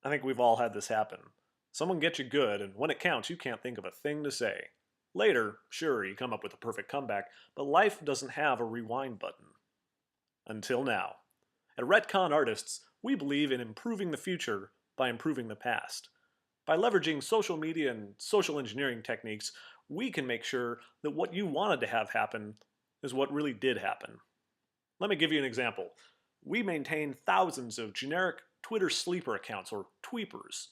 I think we've all had this happen. Someone gets you good, and when it counts, you can't think of a thing to say. Later, sure, you come up with a perfect comeback, but life doesn't have a rewind button. Until now. At RetCon Artists, we believe in improving the future by improving the past. By leveraging social media and social engineering techniques, we can make sure that what you wanted to have happen is what really did happen. Let me give you an example. We maintain thousands of generic Twitter sleeper accounts, or tweepers.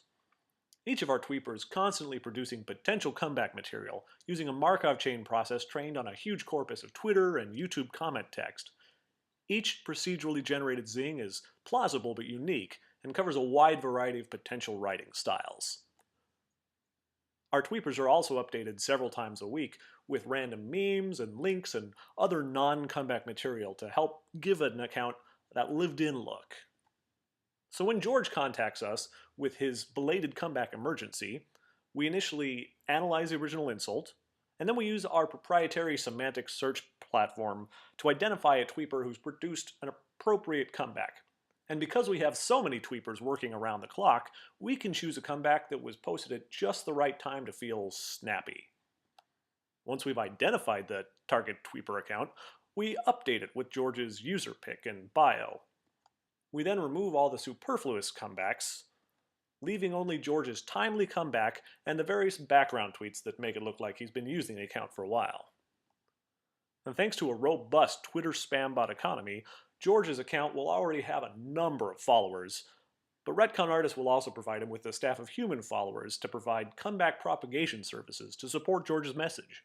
Each of our tweepers constantly producing potential comeback material using a Markov chain process trained on a huge corpus of Twitter and YouTube comment text. Each procedurally generated zing is plausible but unique and covers a wide variety of potential writing styles. Our tweepers are also updated several times a week with random memes and links and other non-comeback material to help give an account that lived-in look. So when George contacts us with his belated comeback emergency, we initially analyze the original insult, and then we use our proprietary semantic search platform to identify a tweeper who's produced an appropriate comeback. And because we have so many tweepers working around the clock, we can choose a comeback that was posted at just the right time to feel snappy. Once we've identified the target tweeper account, we update it with George's user pic and bio. We then remove all the superfluous comebacks, leaving only George's timely comeback and the various background tweets that make it look like he's been using the account for a while. And thanks to a robust Twitter spam bot economy, George's account will already have a number of followers, but RetCon Artists will also provide him with a staff of human followers to provide comeback propagation services to support George's message.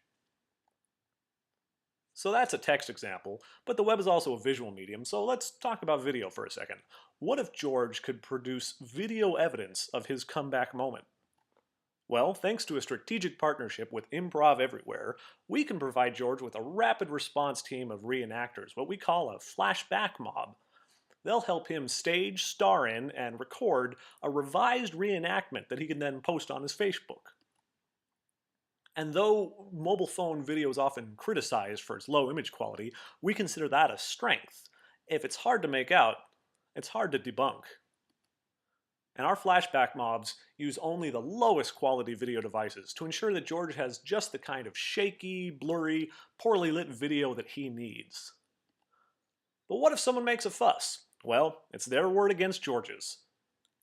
So that's a text example, but the web is also a visual medium, so let's talk about video for a second. What if George could produce video evidence of his comeback moment? Well, thanks to a strategic partnership with Improv Everywhere, we can provide George with a rapid response team of reenactors, what we call a flashback mob. They'll help him stage, star in, and record a revised reenactment that he can then post on his Facebook. And though mobile phone video is often criticized for its low image quality, we consider that a strength. If it's hard to make out, it's hard to debunk. And our flashback mobs use only the lowest quality video devices to ensure that George has just the kind of shaky, blurry, poorly lit video that he needs. But what if someone makes a fuss? Well, it's their word against George's.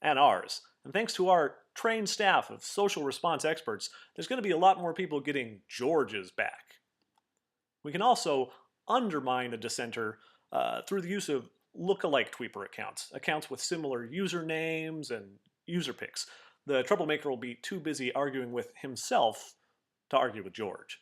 And ours. And thanks to our trained staff of social response experts, there's going to be a lot more people getting George's back. We can also undermine a dissenter through the use of look-alike tweeper accounts, accounts with similar usernames and user pics. The troublemaker will be too busy arguing with himself to argue with George.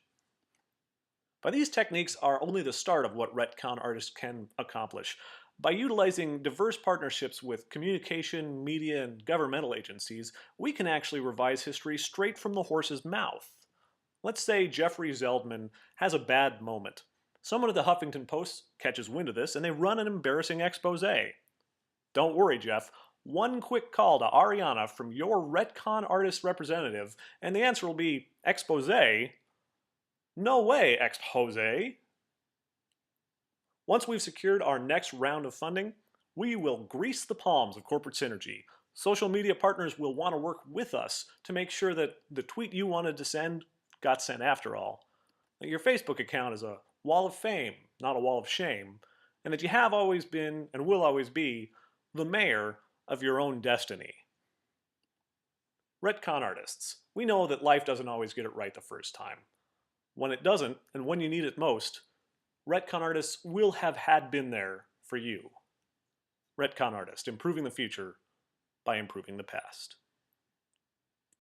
But these techniques are only the start of what RetCon Artists can accomplish. By utilizing diverse partnerships with communication, media, and governmental agencies, we can actually revise history straight from the horse's mouth. Let's say Jeffrey Zeldman has a bad moment. Someone at the Huffington Post catches wind of this and they run an embarrassing expose. Don't worry, Jeff. One quick call to Ariana from your RetCon Artist representative, and the answer will be expose? No way, expose. Once we've secured our next round of funding, we will grease the palms of corporate synergy. Social media partners will want to work with us to make sure that the tweet you wanted to send got sent after all. That your Facebook account is a wall of fame, not a wall of shame, and that you have always been and will always be the mayor of your own destiny. RetCon Artists. We know that life doesn't always get it right the first time. When it doesn't, and when you need it most, RetCon Artists will have had been there for you. RetCon Artist, improving the future by improving the past.